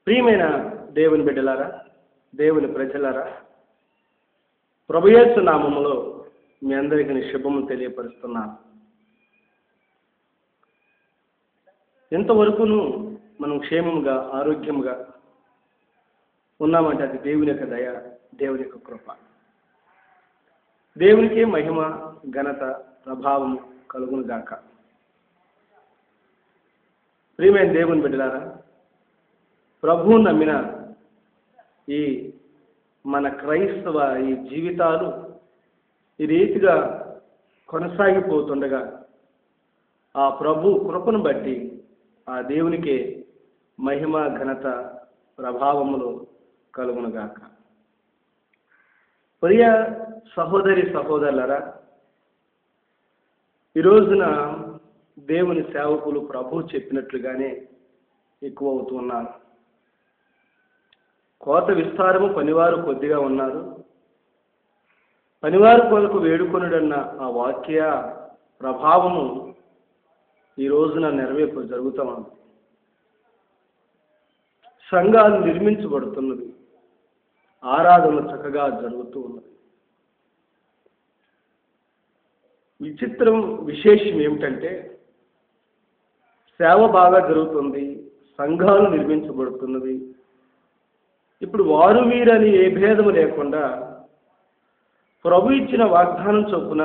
ప్రియమైన దేవుని బిడ్డలారా, దేవుని ప్రజలారా, ప్రభు యేసు నామములో మీ అందరికీ శుభము తెలియపరుస్తున్నాను. ఎంతవరకును మనం క్షేమముగా ఆరోగ్యముగా ఉన్నామంటే అది దేవుని యొక్క దయ, దేవుని యొక్క కృప. దేవునికి మహిమ ఘనత ప్రభావము కలుగును గాక. ప్రియమైన దేవుని బిడ్డలారా, ప్రభువు నమ్మిన ఈ మన క్రైస్తవ ఈ జీవితాలు ఈ రీతిగా కొనసాగిపోతుండగా ఆ ప్రభు కృపను బట్టి ఆ దేవునికి మహిమ ఘనత ప్రభావములు కలుగునుగాక. ప్రియ సహోదరి సహోదరులరా, ఈ రోజున దేవుని సేవకులు ప్రభు చెప్పినట్లుగానే ఎక్కువ అవుతూ ఉన్నారు. కోత విస్తారము, పనివారు కొద్దిగా ఉన్నారు. పనివారు కొరకు వేడుకొనుడన్న ఆ వాక్య ప్రభావము ఈ రోజున నెరవేర్పు జరుగుతూ ఉంది. సంఘాలు నిర్మించబడుతున్నది, ఆరాధన చక్కగా జరుగుతూ ఉన్నది. విశేషం ఏమిటంటే సేవ బాగా జరుగుతుంది, సంఘాలు నిర్మించబడుతున్నది. ఇప్పుడు వారు వీరని ఏ భేదము లేకుండా ప్రభు ఇచ్చిన వాగ్దానం చొప్పున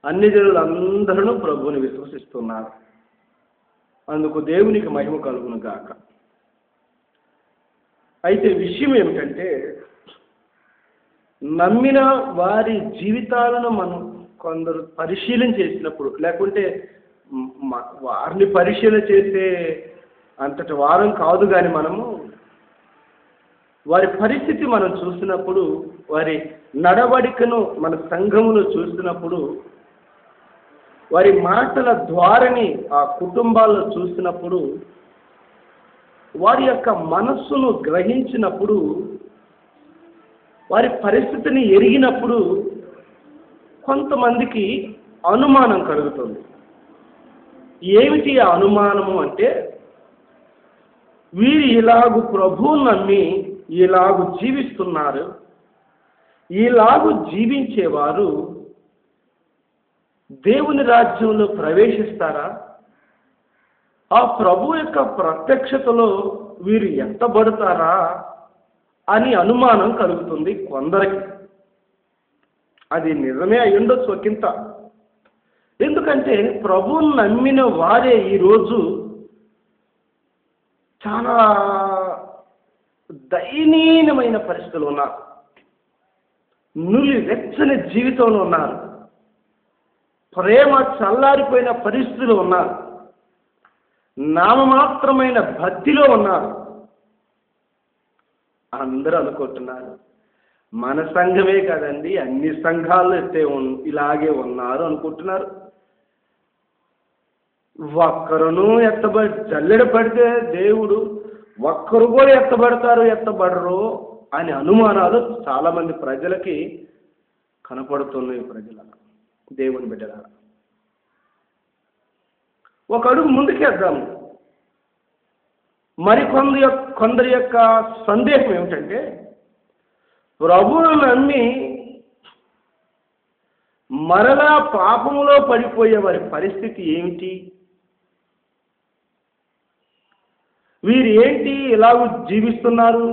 అన్ని జనులందరూ ప్రభువుని విశ్వసిస్తున్నారు. అందుకు దేవునికి మహిమ కలుగును గాక. అయితే విషయం ఏమిటంటే, నమ్మిన వారి జీవితాలను మనం కొందరు పరిశీలన చేసినప్పుడు, లేకుంటే వారిని పరిశీలన చేసే అంతటి వారం కాదు, కానీ మనము వారి పరిస్థితి మనం చూసినప్పుడు, వారి నడవడికను మన సంఘమును చూసినప్పుడు, వారి మాటల ద్వారాని ఆ కుటుంబాల్లో చూసినప్పుడు, వారి యొక్క మనస్సును గ్రహించినప్పుడు, వారి పరిస్థితిని ఎరిగినప్పుడు కొంతమందికి అనుమానం కలుగుతుంది. ఏమిటి ఆ అనుమానము అంటే, వీరు ఇలాగు ప్రభువును నమ్మి ఇలాగు జీవిస్తున్నారు, ఇలాగు జీవించేవారు దేవుని రాజ్యంలో ప్రవేశిస్తారా? ఆ ప్రభు యొక్క ప్రత్యక్షతలో వీరు ఎత్తబడతారా అని అనుమానం కలుగుతుంది కొందరికి. అది నిజమే అయ్యుండొచ్చు ఒకంత. ఎందుకంటే ప్రభువును నమ్మిన వారే ఈరోజు చాలా దయనీయమైన పరిస్థితులు ఉన్నారు, వెచ్చని జీవితంలో ఉన్నారు, ప్రేమ చల్లారిపోయిన పరిస్థితులు ఉన్నారు, నామమాత్రమైన భక్తిలో ఉన్నారు. అందరూ అనుకుంటున్నారు మన సంఘమే కదండి, అన్ని సంఘాలు ఇలాగే ఉన్నారు అనుకుంటున్నారు. ఒక్కరును జల్లెడ పడితే దేవుడు ఒక్కరు కూడా ఎత్తబడతారు, ఎత్తబడరు అని అనుమానాలు చాలా మంది ప్రజలకి కనపడుతున్నాయి. ప్రజల దేవుని బిడ్డలారా, ఒక అడుగు ముందుకేద్దాము. కొందరి యొక్క సందేహం ఏమిటంటే, ప్రభువును నమ్మి మరలా పాపములో పడిపోయే వారి పరిస్థితి ఏమిటి? వీరు ఏంటి ఇలాగూ జీవిస్తున్నారు?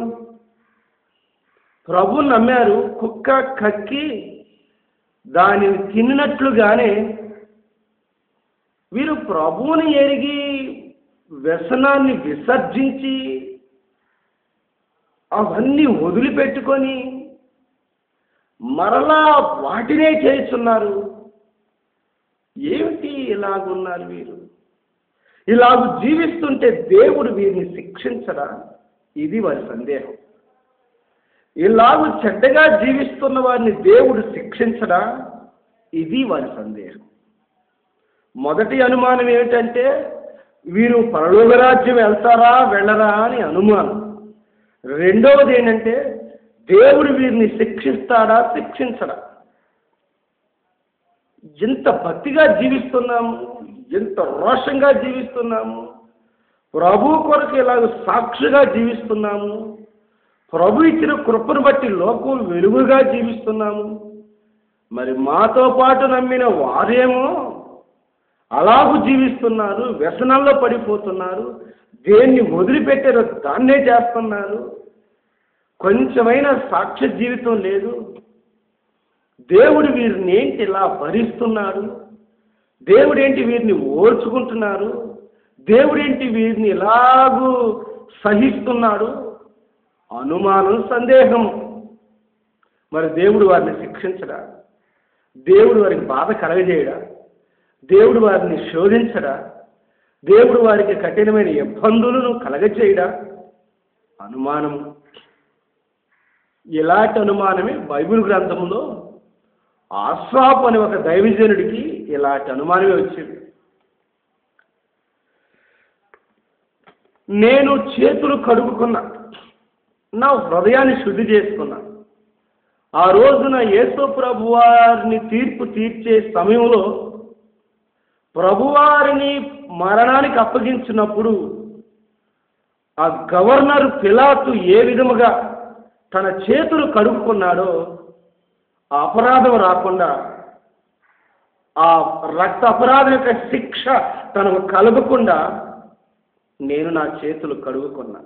ప్రభువును నమ్మారు, కుక్క కక్కి దానిని తిన్నట్లుగానే వీరు ప్రభువుని ఎరిగి వ్యసనాన్ని విసర్జించి అవన్నీ వదిలిపెట్టుకొని మరలా వాటినే చేస్తున్నారు. ఏమిటి ఇలాగున్నారు వీరు? ఇలాగూ జీవిస్తుంటే దేవుడు వీరిని శిక్షించడా? ఇది వారి సందేహం. ఇలాగూ చెడ్డగా జీవిస్తున్న వారిని దేవుడు శిక్షించడా? ఇది వారి సందేహం. మొదటి అనుమానం ఏమిటంటే, వీరు పరలోక రాజ్యం వెళ్తారా వెళ్ళరా అని అనుమానం. రెండవది ఏంటంటే, దేవుడు వీరిని శిక్షిస్తాడా శిక్షించడా? ఎంత భక్తిగా జీవిస్తున్నాము, ఎంత రోషంగా జీవిస్తున్నాము, ప్రభు కొరకు ఇలాగ సాక్షిగా జీవిస్తున్నాము. ప్రభు ఇచ్చిన కృపను బట్టి లోకం వెలుగుగా జీవిస్తున్నాము. మరి మాతో పాటు నమ్మిన వారేమో అలాగూ జీవిస్తున్నారు, వ్యసనాల్లో పడిపోతున్నారు, దేన్ని వదిలిపెట్టారో దాన్నే చేస్తున్నారు. కొంచెమైనా సాక్ష్య జీవితం లేదు. దేవుడు వీరిని ఏంటి ఇలా భరిస్తున్నాడు, దేవుడేంటి వీరిని ఓర్చుకుంటున్నారు, దేవుడేంటి వీరిని ఇలాగూ సహిస్తున్నాడు అనుమానం, సందేహం. మరి దేవుడు వారిని శిక్షించడా? దేవుడు వారికి బాధ కలగజేయడా? దేవుడు వారిని శోధించడా? దేవుడు వారికి కఠినమైన ఇబ్బందులను కలగజేయడా? అనుమానం. ఇలాంటి అనుమానమే బైబిల్ గ్రంథంలో ఆసాపు అనే ఒక దైవజనుడికి ఇలాంటి అనుమానమే వచ్చింది. నేను చేతులు కడుగుకున్నా, నా హృదయాన్ని శుద్ధి చేసుకున్నా. ఆ రోజున యేసు ప్రభువారిని తీర్పు తీర్చే సమయంలో ప్రభువారిని మరణానికి అప్పగించినప్పుడు ఆ గవర్నర్ పిలాతు ఏ విధముగా తన చేతులు కడుక్కున్నాడో ఆ అపరాధం రాకుండా, ఆ రక్త అపరాధం యొక్క శిక్ష తనకు కలగకుండా నేను నా చేతులు కడుగుకున్నా,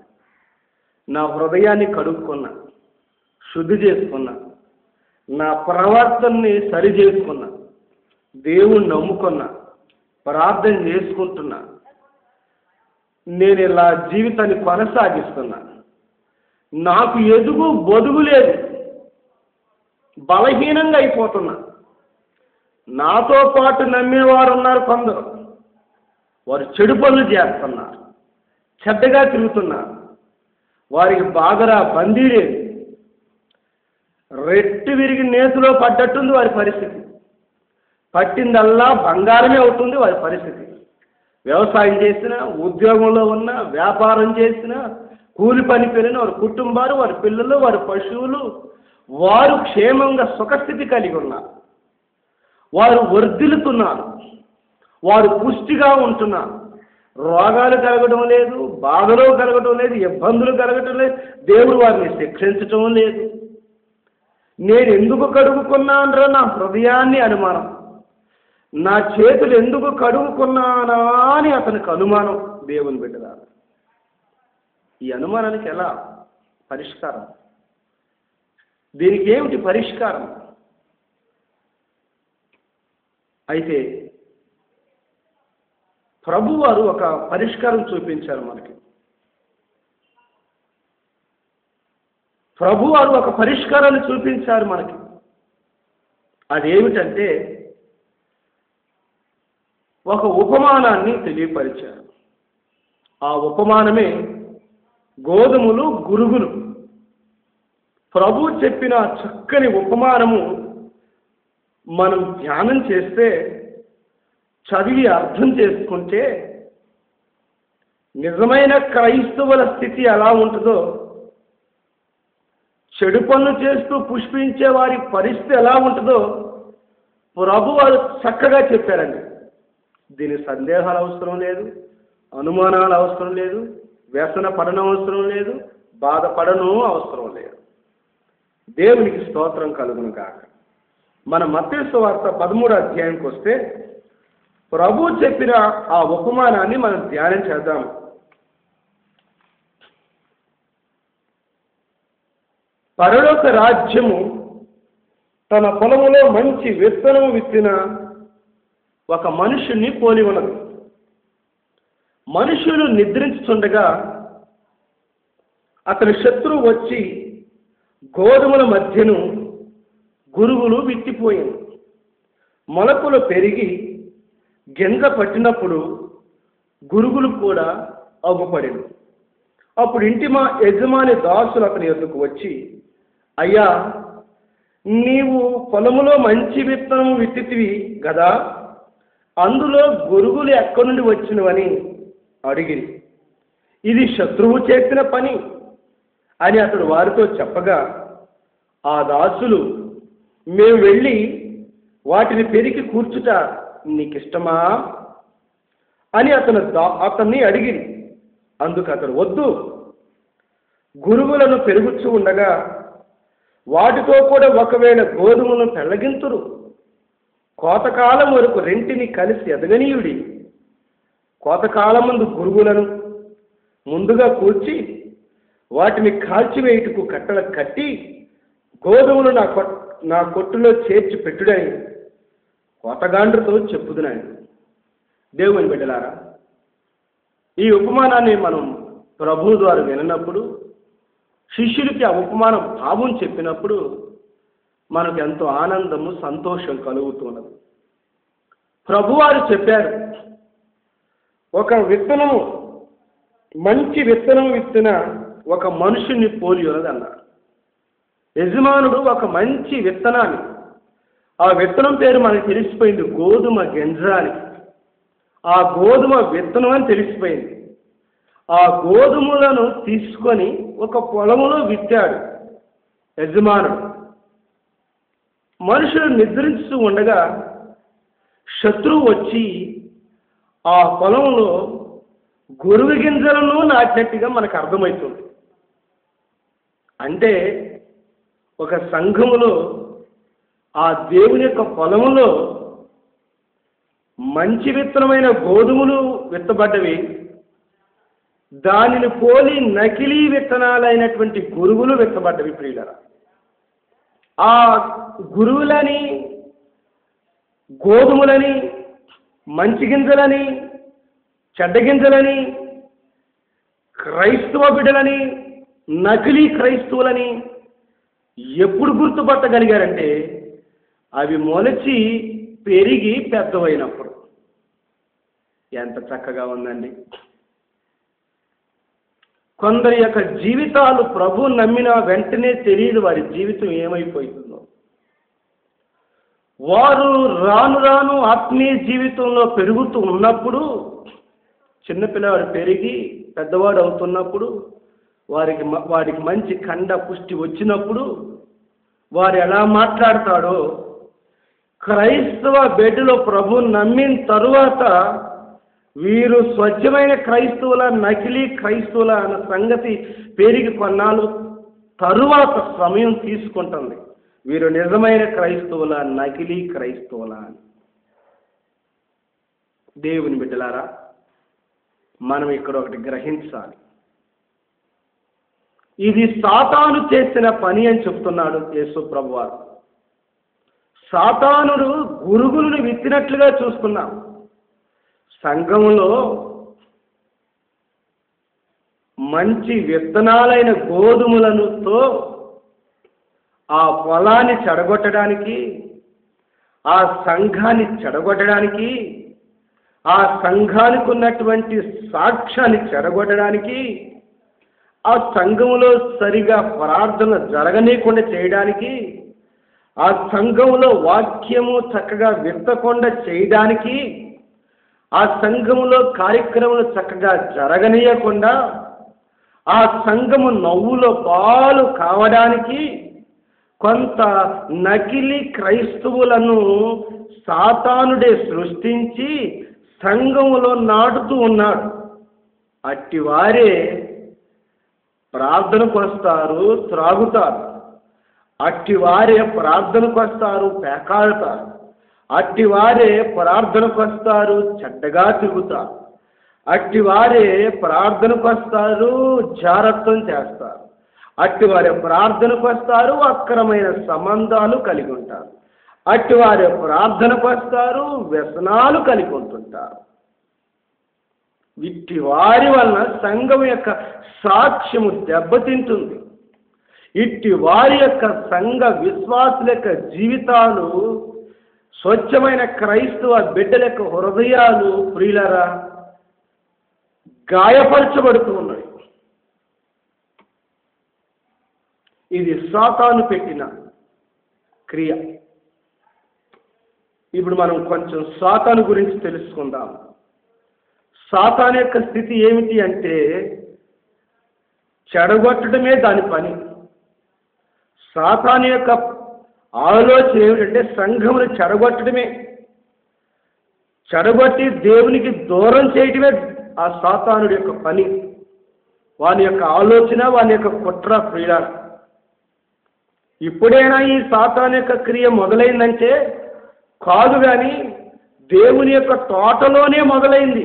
నా హృదయాన్ని కడుక్కున్నా, శుద్ధి చేసుకున్నా, నా ప్రవర్తనని సరి చేసుకున్నా, దేవుణ్ణి నమ్ముకున్నా, ప్రార్థన చేసుకుంటున్నా. నేను ఇలా జీవితాన్ని కొనసాగిస్తున్నా. నాకు ఎదుగు బొదుగు లేదు, బలహీనంగా అయిపోతున్నా. నాతో పాటు నమ్మేవారు ఉన్నారు కొందరు, వారు చెడు పనులు చేస్తున్నారు, చెడ్డగా తిరుగుతున్నారు. వారికి బాగరా బందీ లేదు, రెట్టి విరిగి నేతిలో పడ్డట్టుంది వారి పరిస్థితి. పట్టిందల్లా బంగారమే అవుతుంది వారి పరిస్థితి. వ్యవసాయం చేసినా, ఉద్యోగంలో ఉన్నా, వ్యాపారం చేసినా, కూలి పని పెరిగిన వారి కుటుంబాలు, వారి పిల్లలు, వారి పశువులు, వారు క్షేమంగా సుఖస్థితి కలిగి ఉన్నారు. వారు వర్ధిల్లుతున్నారు, వారు పుష్టిగా ఉంటున్నారు. రోగాలు కలగడం లేదు, బాధలు కలగడం లేదు, ఇబ్బందులు కలగటం లేదు. దేవుడు వారిని శిక్షించటం లేదు. నేను ఎందుకు కడుగుకున్నానరా నా హృదయాన్ని అనుమానం, నా చేతులు ఎందుకు కడుగుకున్నానా అని అతనికి అనుమానం. దేవుని బిడ్డలారా, ఈ అనుమానానికి ఎలా పరిష్కారం? దీనికి ఏమిటి పరిష్కారం? అయితే ప్రభువారు ఒక పరిష్కారం చూపించారు మనకి. ప్రభువారు ఒక పరిష్కారాన్ని చూపించారు మనకి. అదేమిటంటే ఒక ఉపమానాన్ని తెలియపరిచారు. ఆ ఉపమానమే గోధుమలు, గురుగులు. ప్రభు చెప్పిన చక్కని ఉపమానము మనం ధ్యానం చేస్తే, చదివి అర్థం చేసుకుంటే నిజమైన క్రైస్తవుల స్థితి ఎలా ఉంటుందో, చెడు పనులు చేస్తూ పుష్పించే వారి పరిస్థితి ఎలా ఉంటుందో ప్రభు వారు చక్కగా చెప్పారండి. దీనికి సందేహాలు అవసరం లేదు, అనుమానాలు అవసరం లేదు, వ్యసన పడడం అవసరం లేదు, బాధపడను అవసరం లేదు. దేవునికి స్తోత్రం కలుగును గాక. మన మత్తయి సువార్త 13వ అధ్యాయంకి వస్తే ప్రభు చెప్పిన ఆ ఉపమానాన్ని మనం ధ్యానం చేద్దాం. పరలోక రాజ్యము తన పొలములో మంచి విత్తనము విత్తిన ఒక మనుషుణ్ణి పోలి ఉన్నది. మనుషులు నిద్రించుచుండగా అతని శత్రువు వచ్చి గోధుమల మధ్యను గురుగులు విత్తిపోయింది. మొలకలు పెరిగి గింజ పట్టినప్పుడు గురుగులు కూడా అవ్వపడింది. అప్పుడు ఇంటి యజమాని దాసులు అతని యొద్దకు వచ్చి, అయ్యా, నీవు పొలములో మంచి విత్తనం విత్తితివి గదా, అందులో గురుగులు ఎక్కడి నుండి వచ్చినవని అడిగిరి. ఇది శత్రువు చేసిన పని అని అతడు వారితో చెప్పగా, ఆ దాసులు, మేము వెళ్ళి వాటిని పెరికి కూర్చుట నీకిష్టమా అని అతన్ని అడిగిరి. అందుకు అతడు, వద్దు, గురువులను పెరుగుచూ ఉండగా వాటితో కూడా ఒకవేళ గోధుమలను పెళ్ళగింతురు, కోతకాలం వరకు రెంటిని కలిసి ఎదగనీయుడి. కోతకాలం ముందు గురువులను ముందుగా కూర్చి వాటిని కాల్చివేయుటకు కట్టలు కట్టి గోధుమలు నా కొట్టులో చేర్చి పెట్టుడని కోతగాండ్రుతో చెప్పుదునని. దేవుని బిడ్డలారా, ఈ ఉపమానాన్ని మనం ప్రభువు ద్వారా వినప్పుడు, శిష్యులకి ఆ ఉపమానం భావం చెప్పినప్పుడు మనకు ఎంతో ఆనందము, సంతోషం కలుగుతున్నది. ప్రభువారు చెప్పారు, ఒక విత్తనము, మంచి విత్తనం విత్తిన ఒక మనుషుని పోలి ఉన్నదన్నారు. యజమానుడు ఒక మంచి విత్తనాన్ని, ఆ విత్తనం పేరు మనకు తెలిసిపోయింది, గోధుమ గింజ అని. ఆ గోధుమ విత్తనం అని తెలిసిపోయింది. ఆ గోధుమలను తీసుకొని ఒక పొలములో విత్తాడు యజమానుడు. మనుషులు నిద్రిస్తూ ఉండగా శత్రువు వచ్చి ఆ పొలంలో గొరువు గింజలను నాటినట్టుగా మనకు అర్థమవుతుంది. అంటే ఒక సంఘములో, ఆ దేవుని యొక్క పొలములో మంచి విత్తనమైన గోధుమలు విత్తబడ్డవి, దానిని పోలి నకిలీ విత్తనాలైనటువంటి గురువులు విత్తబడ్డవి. ప్రియులారా, ఆ గురువులని, గోధుమలని, మంచి గింజలని, చెడ్డ గింజలని, క్రైస్తవ బిడ్డలని, నకిలీ క్రైస్తవులని ఎప్పుడు గుర్తుపట్టగలిగారంటే అవి మొలచి పెరిగి పెద్దవైనప్పుడు. ఎంత చక్కగా ఉందండి. కొందరి యొక్క జీవితాలు ప్రభు నమ్మిన వెంటనే తెలియదు వారి జీవితం ఏమైపోతుందో. వారు రాను రాను ఆత్మీయ జీవితంలో పెరుగుతూ ఉన్నప్పుడు, చిన్నపిల్లవాడు పెరిగి పెద్దవాడు అవుతున్నప్పుడు, వాడికి మంచి ఖండ పుష్టి వచ్చినప్పుడు వారు ఎలా మాట్లాడతాడో, క్రైస్తవ బిడ్డలో ప్రభు నమ్మిన తరువాత వీరు స్వచ్ఛమైన క్రైస్తవుల, నకిలీ క్రైస్తవుల అన్న సంగతి పెరిగి కొన్నాళ్ళు తరువాత సమయం తీసుకుంటుంది. వీరు నిజమైన క్రైస్తవుల, నకిలీ క్రైస్తవుల అని. దేవుని బిడ్డలారా, మనం ఇక్కడ ఒకటి గ్రహించాలి. ఇది సాతాను చేసిన పని అని చెప్తున్నాడు యేసు ప్రభువారు. సాతానుడు గురుగులను విత్తినట్లుగా చూసుకున్నాం. సంఘంలో మంచి విత్తనాలైన గోధుమలతో ఆ పొలాన్ని చెడగొట్టడానికి, ఆ సంఘాన్ని చెడగొట్టడానికి, ఆ సంఘానికి ఉన్నటువంటి సాక్ష్యాన్ని చెడగొట్టడానికి, ఆ సంఘంలో సరిగా ప్రార్థన జరగనీయకుండా చేయడానికి, ఆ సంఘంలో వాక్యము చక్కగా విత్తకుండా చేయడానికి, ఆ సంఘములో కార్యక్రమాలు చక్కగా జరగనీయకుండా, ఆ సంఘము నవ్వులో పాలు కావడానికి కొంత నకిలీ క్రైస్తవులను సాతానుడే సృష్టించి సంఘములో నాటుతూ ఉన్నాడు. అట్టివారే ప్రార్థనకు వస్తారు, త్రాగుతారు. అట్టివారే ప్రార్థనకు వస్తారు, పేకాడుతారు. అట్టివారే ప్రార్థనకు వస్తారు, చెడ్డగా తిరుగుతారు. అట్టివారే ప్రార్థనకు వస్తారు, జారత్వం చేస్తారు. అట్టివారే ప్రార్థనకు వస్తారు, అక్రమైన సంబంధాలు కలిగి ఉంటారు. అట్టివారే ప్రార్థనకు వస్తారు, వ్యసనాలు కలిగి ఉంటుంటారు. ఇట్టి వారి వలన సంఘం యొక్క సాక్ష్యము దెబ్బతింటుంది. ఇట్టి వారి యొక్క సంఘ విశ్వాసుల యొక్క జీవితాలు, స్వచ్ఛమైన క్రైస్తవ బిడ్డల యొక్క హృదయాలు ప్రియులారా గాయపరచబడుతూ ఉన్నాయి. ఇది సాతాను పెట్టిన క్రియ. ఇప్పుడు మనం కొంచెం సాతాను గురించి తెలుసుకుందాం. సాతాను యొక్క స్థితి ఏమిటి అంటే చెడగొట్టడమే దాని పని. సాతాను యొక్క ఆలోచన ఏమిటంటే సంఘమును చెడగొట్టడమే, చెడగొట్టి దేవునికి దూరం చేయటమే ఆ సాతానుడి యొక్క పని. వాని యొక్క ఆలోచన, వాని యొక్క కుట్ర ప్రియుల. ఇప్పుడైనా ఈ సాతాను యొక్క క్రియ మొదలైందంటే కాదు, కానీ దేవుని యొక్క తోటలోనే మొదలైంది.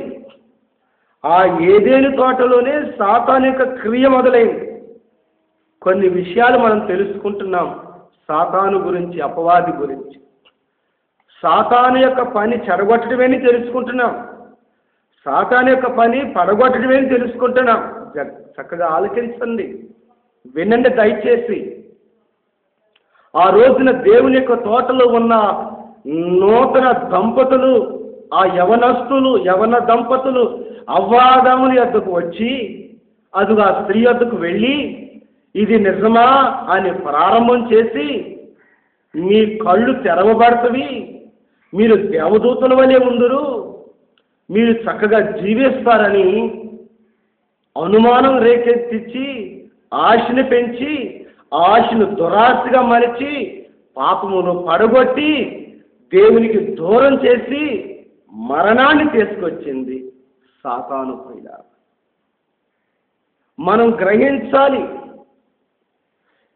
ఆ ఏదేని తోటలోనే సాతాను యొక్క క్రియ మొదలైంది. కొన్ని విషయాలు మనం తెలుసుకుంటున్నాం సాతాను గురించి, అపవాది గురించి. సాతాను యొక్క పని చెడగొట్టడమేని తెలుసుకుంటున్నాం. సాతాను యొక్క పని పడగొట్టడమేని తెలుసుకుంటున్నాం. చక్కగా ఆలోచించండి, వినండి దయచేసి. ఆ రోజున దేవుని యొక్క తోటలో ఉన్న నూతన దంపతులు, ఆ యవన దంపతులు అవ్వాదాముని యొద్దకు వచ్చి, అదుగా స్త్రీ యొద్దకు వెళ్ళి, ఇది నిజమా అని ప్రారంభం చేసి, మీ కళ్ళు తెరవబడతవి, మీరు దేవదూతల వలె ఉందురు, మీరు చక్కగా జీవిస్తారని అనుమానం రేకెత్తించి, ఆశను పెంచి, ఆశను దురాశగా మరిచి, పాపమును పడగొట్టి, దేవునికి దూరం చేసి మరణాన్ని తీసుకొచ్చింది సాతాను ప్రియుల. మనం గ్రహించాలి,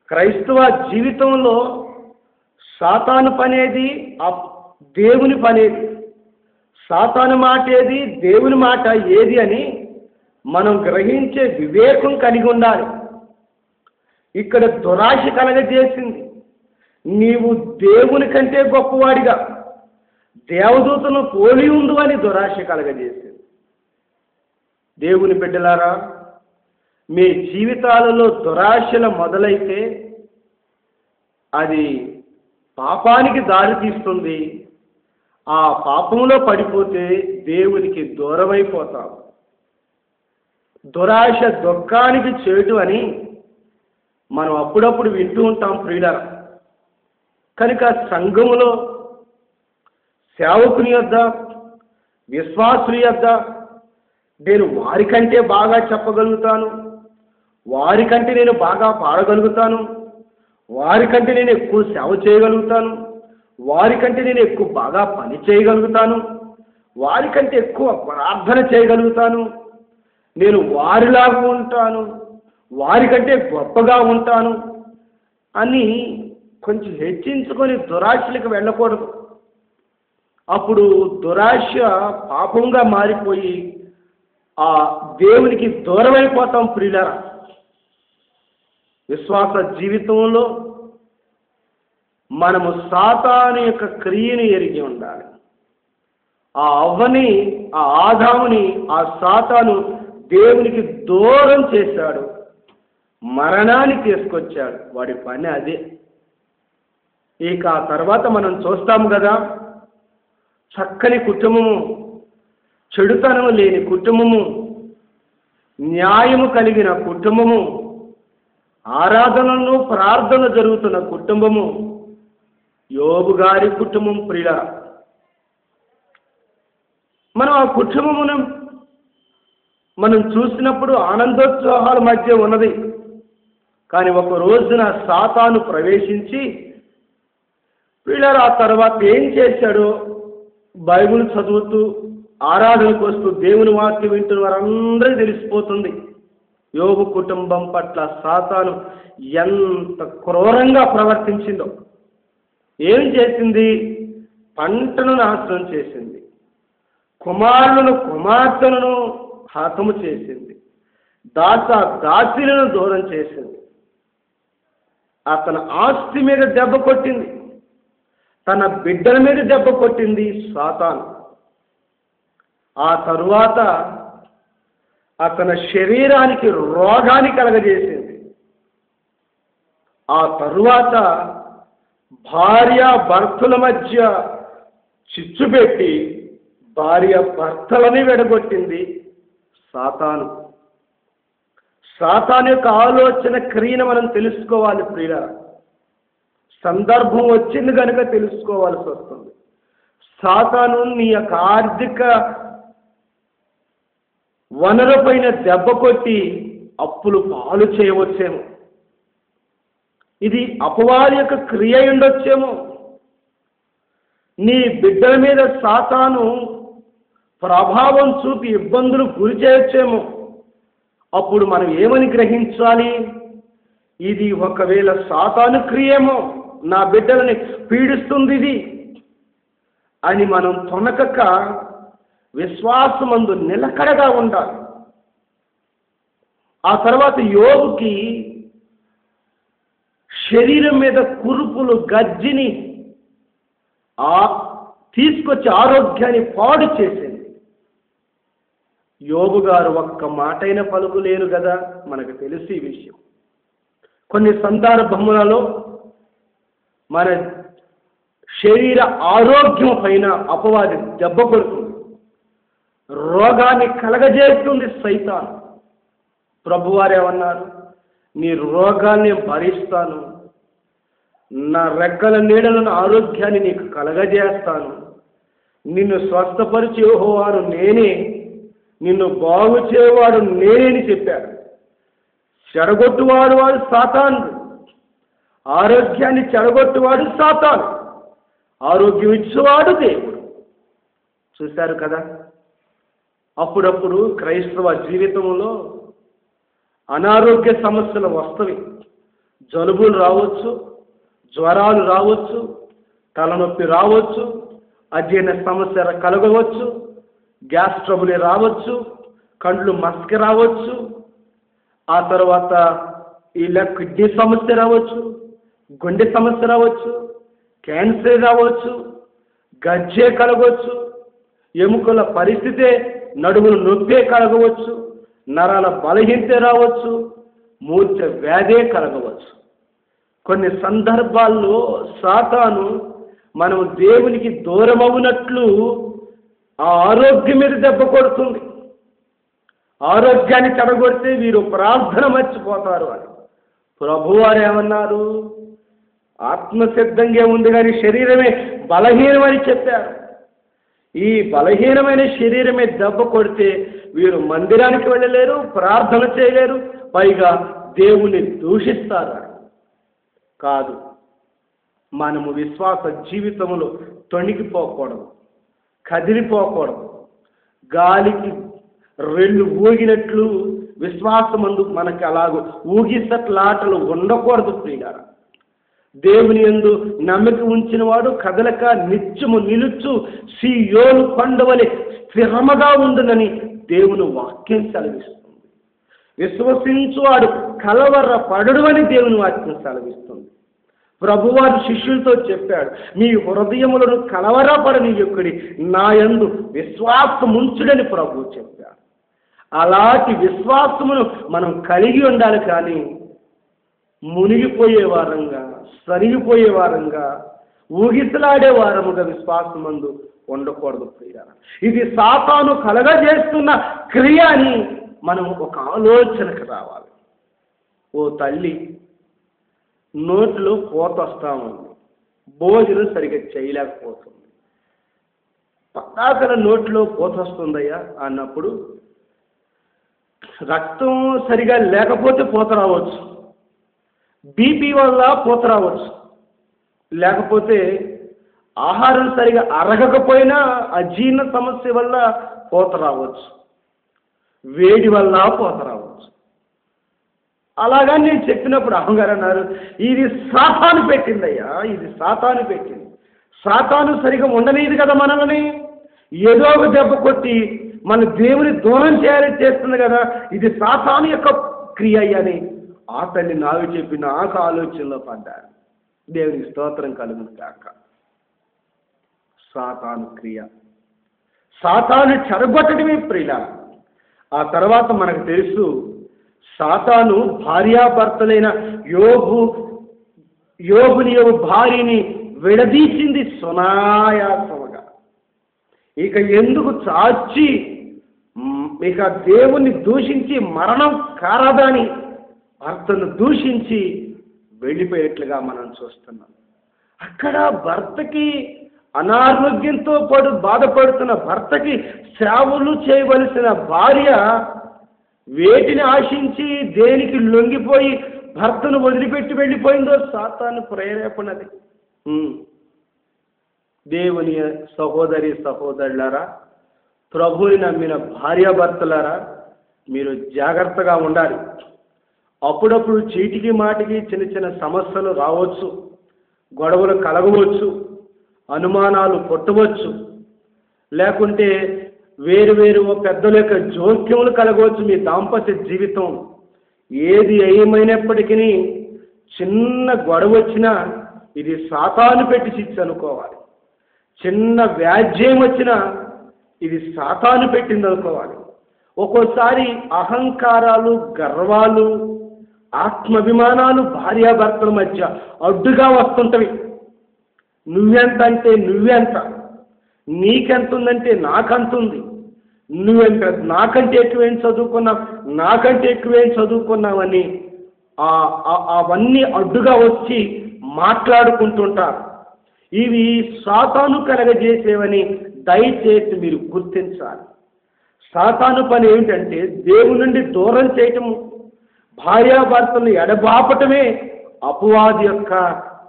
క్రైస్తవ జీవితంలో సాతాను పనేది, దేవుని పనేది, సాతాను మాట ఏది, దేవుని మాట ఏది అని మనం గ్రహించే వివేకం కలిగి ఉండాలి. ఇక్కడ దురాశ కలగజేసింది. నీవు దేవుని కంటే గొప్పవాడిగా, దేవదూతను పోలి ఉండు అని దురాశ కలగజేసింది. దేవుని బిడ్డలారా, మీ జీవితాలలో దురాశలు మొదలైతే అది పాపానికి దారి తీస్తుంది. ఆ పాపంలో పడిపోతే దేవునికి దూరమైపోతాం. దురాశ దుఃఖానికి చేటు అని మనం అప్పుడప్పుడు వింటూ ఉంటాం ప్రియులారా. కనుక సంఘములో సేవకుని యొద్ద, విశ్వాసుని యొద్ద నేను వారికంటే బాగా చెప్పగలుగుతాను, వారికంటే నేను బాగా పాడగలుగుతాను, వారికంటే నేను ఎక్కువ సేవ చేయగలుగుతాను, వారికంటే నేను ఎక్కువ బాగా పని చేయగలుగుతాను, వారికంటే ఎక్కువ ప్రార్థన చేయగలుగుతాను, నేను వారిలాగా ఉంటాను, వారికంటే గొప్పగా ఉంటాను అని కొంచెం హెచ్చించుకొని దురాశలకు వెళ్ళకూడదు. అప్పుడు దురాశ పాపంగా మారిపోయి ఆ దేవునికి దూరమైపోతాం ప్రియులారా. విశ్వాస జీవితంలో మనము సాతాను యొక్క క్రియను ఎరిగి ఉండాలి. ఆ అవ్వని, ఆ ఆదాముని ఆ సాతాను దేవునికి దూరం చేశాడు, మరణాన్ని తీసుకొచ్చాడు. వాడి పని అదే. ఇక ఆ తర్వాత మనం చూస్తాము కదా, చక్కని కుటుంబము, చెడుతనము లేని కుటుంబము, న్యాయము కలిగిన కుటుంబము, ఆరాధనలు ప్రార్థన జరుగుతున్న కుటుంబము యోబు గారి కుటుంబం ప్రియుల. మనం ఆ కుటుంబమును మనం చూసినప్పుడు ఆనందోత్సాహాల మధ్య ఉన్నది. కానీ ఒక రోజున సాతాను ప్రవేశించి ప్రియులారా ఆ తర్వాత ఏం చేశాడో బైబిల్ చదువుతూ ఆరాధనకు వస్తూ దేవుని వాక్యం వింటున్న వారందరికీ తెలిసిపోతుంది. యోబు కుటుంబం పట్ల సాతాను ఎంత క్రూరంగా ప్రవర్తించిందో. ఏం చేసింది? పంటను నాశనం చేసింది, కుమారులను కుమార్తెలను హతము చేసింది, దాసీలను దూరం చేసింది, అతని ఆస్తి మీద దెబ్బ కొట్టింది, తన బిడ్డల మీద దెబ్బ కొట్టింది సాతాను. ఆ తరువాత అతని శరీరానికి రోగాన్ని కలగజేసింది. ఆ తరువాత భార్య భర్తల మధ్య చిచ్చు పెట్టి భార్య భర్తలని విడగొట్టింది సాతాను. సాతాను యొక్క ఆలోచన క్రియను మనం తెలుసుకోవాలి ప్రియులారా. సందర్భం వచ్చింది కనుక తెలుసుకోవాల్సి వస్తుంది. సాతాను నీ యొక్క ఆర్థిక వనరు పైన దెబ్బ కొట్టి అప్పులు పాలు చేయవచ్చేమో. ఇది అపవాది యొక్క క్రియ ఉండొచ్చేమో. నీ బిడ్డల మీద సాతాను ప్రభావం చూపి ఇబ్బందులు గురి చేయొచ్చేమో. అప్పుడు మనం ఏమని గ్రహించాలి? ఇది ఒకవేళ సాతాను క్రియేమో, నా బిడ్డలని పీడిస్తుంది ఇది అని మనం తొనకక విశ్వాసమందు నిలకడగా ఉండాలి. ఆ తర్వాత యోబుకి శరీరం మీద కురుపులు గజ్జిని తీసుకొచ్చి ఆరోగ్యాన్ని పాడు చేసింది. యోబు గారు ఒక్క మాటైన పలుకులేరు కదా, మనకు తెలుసు ఈ విషయం. కొన్ని సందర్భములలో మన శరీర ఆరోగ్యం పైన అపవాది దెబ్బ కొడుతుంది, రోగాన్ని కలగజేస్తుంది సైతాను. ప్రభువారు ఏమన్నారు? నీ రోగాన్ని భరిస్తాను, నా రెక్కల నీడలను ఆరోగ్యాన్ని నీకు కలగజేస్తాను, నిన్ను స్వస్థపరిచే యెహోవాను నేనే, నిన్ను బాగు చేయవాడు నేనే అని చెప్పాడు. చెడగొట్టువాడు వాడు సాతాను, ఆరోగ్యాన్ని చెడగొట్టువాడు సాతాను, ఆరోగ్యం ఇచ్చేవాడు దేవుడు. చూశారు కదా. అప్పుడప్పుడు క్రైస్తవ జీవితంలో అనారోగ్య సమస్యలు వస్తవి. జలుబులు రావచ్చు, జ్వరాలు రావచ్చు, తలనొప్పి రావచ్చు, అజీర్ణ సమస్య కలగవచ్చు, గ్యాస్ ట్రబుల్ రావచ్చు, కండ్లు మస్క రావచ్చు, ఆ తర్వాత ఇలా కిడ్నీ సమస్య రావచ్చు, గుండె సమస్య రావచ్చు, క్యాన్సర్ రావచ్చు, గజ్జే కలగవచ్చు, ఎముకల పరిస్థితే నడుములు నొప్పే కలగవచ్చు, నరాల బలహీనత రావచ్చు, మూర్ఛ వ్యాధే కలగవచ్చు. కొన్ని సందర్భాల్లో సాతాను మనం దేవునికి దూరమవునట్లు ఆ ఆరోగ్యం మీద దెబ్బ కొడుతుంది. ఆరోగ్యాన్ని చెడగొడితే వీరు ప్రార్థన మర్చిపోతారు అని ప్రభువారు ఏమన్నారు? ఆత్మసిద్ధంగా ఉంది కానీ శరీరమే బలహీనమని చెప్పారు. ఈ బలహీనమైన శరీరమే దెబ్బ కొడితే వీరు మందిరానికి వెళ్ళలేరు, ప్రార్థన చేయలేరు, పైగా దేవుని దూషిస్తారు. కాదు, మనము విశ్వాస జీవితంలో తొణికిపోకూడదు, కదిలిపోకూడదు. గాలికి రెల్లు ఊగినట్లు విశ్వాసమందు మనకి అలాగూ ఊగిసట్లాటలు ఉండకూడదు ప్రియులారా. దేవుని యందు నమ్మిక ఉంచిన వాడు కదలక నిత్యము నిలుచు సీయోను కొండవలె స్థిరముగా ఉండునని దేవుని వాక్యం సెలవిస్తుంది. విశ్వసించువాడు కలవరపడడు అని దేవుని వాక్యం సెలవిస్తుంది. ప్రభువారు శిష్యులతో చెప్పాడు, మీ హృదయములను కలవరపడనీయకుడి, నా యందు విశ్వాసముంచుడని ప్రభువు చెప్పాడు. అలాంటి విశ్వాసమును మనం కలిగి ఉండాలి, కానీ మునిగిపోయే వారంగా, సరిగిపోయే వారంగా, ఊగిసలాడే వారముగా విశ్వాసమందు ఉండకూడదు ప్రియులారా. ఇది సాతాను కలగజేస్తున్న క్రియ అని మనం ఒక ఆలోచనకు రావాలి. ఓ తల్లి నోట్లో పోత వస్తా ఉంది, భోజనం సరిగ్గా చేయలేకపోతుంది. పదాకల నోట్లో పోత వస్తుందయ్యా అన్నప్పుడు రక్తం సరిగా లేకపోతే పోత రావచ్చు, బీపీ వల్ల పోత రావచ్చు, లేకపోతే ఆహారం సరిగా అరగకపోయినా అజీర్ణ సమస్య వల్ల పోత రావచ్చు, వేడి వల్ల పోత రావచ్చు. అలాగా నేను చెప్పినప్పుడు అహంగారు అన్నారు, ఇది సాతాను పెట్టిందయ్యా, ఇది సాతాను పెట్టింది. సాతాను సరిగా ఉండలేదు కదా మనల్ని, ఏదో ఒక దెబ్బ కొట్టి మన దేవుని దూరం చేయాలని చేస్తుంది కదా, ఇది సాతాను యొక్క క్రియ అని ఆ తల్లి నాకు చెప్పి నాకు ఆలోచనలో పడ్డారు. దేవునికి స్తోత్రం కలుగును కాక. సాతాను క్రియ, సాతాను చెడగొట్టడమే ప్రియుల. ఆ తర్వాత మనకు తెలుసు, సాతాను భార్యాభర్తలైన యోబుని భార్యని విడదీసింది సునాయాసముగా. ఇక ఎందుకు చాచి ఇక దేవుణ్ణి దూషించి మరణం కారదని భర్తను దూషించి వెళ్ళిపోయేట్లుగా మనం చూస్తున్నాం. అక్కడ భర్తకి అనారోగ్యంతో బాధపడుతున్న భర్తకి సేవలు చేయవలసిన భార్య వేటిని ఆశించి దేనికి లొంగిపోయి భర్తను వదిలిపెట్టి వెళ్ళిపోయిందో సాతాను ప్రేరేపణది. దేవుని సహోదరి సహోదరులారా, ప్రభువుని నమ్మిన భార్యాభర్తలారా, మీరు జాగ్రత్తగా ఉండాలి. అప్పుడప్పుడు చీటికి మాటికి చిన్న చిన్న సమస్యలు రావచ్చు, గొడవలు కలగవచ్చు, అనుమానాలు పుట్టవచ్చు, లేకుంటే వేరు వేరు పెద్దల యొక్క జోక్యములు కలగవచ్చు. మీ దాంపత్య జీవితం ఏది ఏమైనప్పటికీ చిన్న గొడవ వచ్చినా ఇది సాతాను పెట్టి చిచ్చు అనుకోవాలి. చిన్న వ్యాజ్యం వచ్చినా ఇది సాతాను పెట్టింది అనుకోవాలి. ఒక్కోసారి అహంకారాలు, గర్వాలు, ఆత్మాభిమానాలు భార్యాభర్తల మధ్య అడ్డుగా వస్తుంటవి. నువ్వెంత అంటే నువ్వెంత, నీకెంత ఉందంటే నాకంతుంది, నువ్వెంత నాకంటే ఎక్కువేం చదువుకున్నావు, నాకంటే ఎక్కువేం చదువుకున్నావని అవన్నీ అడ్డుగా వచ్చి మాట్లాడుకుంటుంటారు. ఇవి సాతాను కలగజేసేవని దయచేసి మీరు గుర్తించాలి. సాతాను పని ఏమిటంటే దేవుని నుండి దూరం చేయటము, భార్యాభర్తలను ఎడబాపటమే అపవాది యొక్క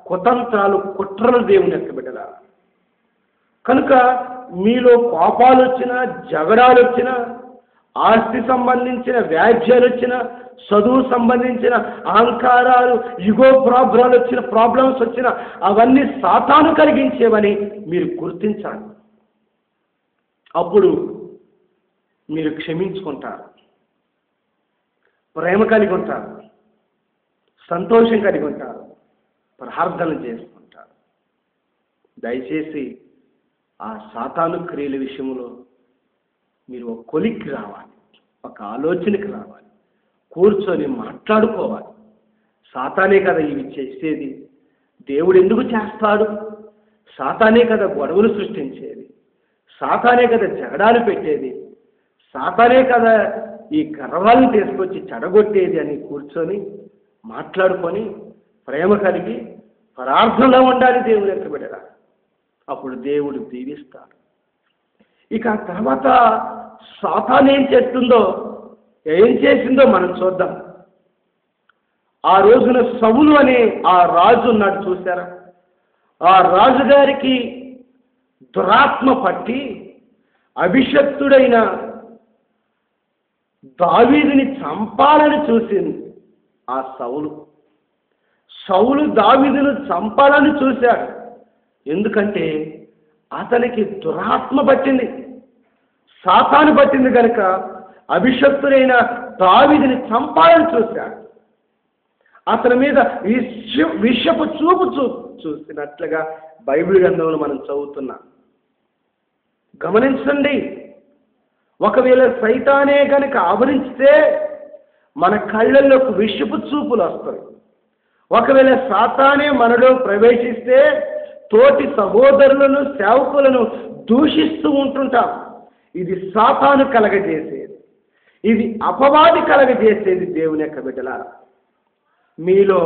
కుతంత్రాలు, కుట్రలు దేవుని యొక్క బిడ్డలారా. కనుక మీలో కోపాలు వచ్చినా, జగడాలు వచ్చినా, ఆస్తి సంబంధించిన వ్యాజ్యాలు వచ్చినా, చదువు సంబంధించిన అహంకారాలు, యుగో ప్రాబ్లమ్స్ వచ్చినా అవన్నీ సాతాను కలిగించేవని మీరు గుర్తించాలి. అప్పుడు మీరు క్షమించుకుంటారు, ప్రేమ కలిగి ఉంటారు, సంతోషం కలిగి ఉంటారు, ప్రార్థన చేసుకుంటారు. దయచేసి ఆ సాతాను క్రియల విషయంలో మీరు ఒక కొలిక్కి రావాలి, ఒక ఆలోచనకి రావాలి, కూర్చొని మాట్లాడుకోవాలి. సాతానే కదా ఇవి చేసేది, దేవుడు ఎందుకు చేస్తాడు? సాతానే కదా గొడవలు సృష్టించేది, సాతానే కదా జగడాలు పెట్టేది, సాతానే కదా ఈ గర్వాలను తీసుకొచ్చి చెడగొట్టేది అని కూర్చొని మాట్లాడుకొని ప్రేమ కలిగి ప్రార్థనలో ఉండాలి దేవుని యొక్క బిడ్డరా. అప్పుడు దేవుడు దీవిస్తాడు. ఇక తర్వాత సాతాను ఏం చేసిందో మనం చూద్దాం. ఆ రోజున సౌలు అనే ఆ రాజు ఉన్నాడు, చూసారా? ఆ రాజుగారికి దురాత్మ పట్టి అభిషక్తుడైన దావీదుని చంపాలని చూసింది ఆ సౌలు దావీదును చంపాలని చూశాడు. ఎందుకంటే అతనికి దురాత్మ పట్టింది, సాతాను పట్టింది కనుక అభిషక్తుడైన దావీదుని చంపాలని చూశాడు. అతని మీద విషపు చూపు చూసినట్లుగా బైబిల్ గ్రంథంలో మనం చదువుతున్నాం. గమనించండి, ఒకవేళ సైతానే కనుక ఆవరిస్తే మన కళ్ళల్లోకి విషపు చూపులు వస్తాయి. ఒకవేళ సాతానే మనలో ప్రవేశిస్తే తోటి సహోదరులను, సేవకులను దూషిస్తూ ఉంటుంటాం. ఇది సాతాను కలగజేసేది, ఇది అపవాది కలగజేసేది. దేవుని యొక్క బిడ్డలారా, మీలో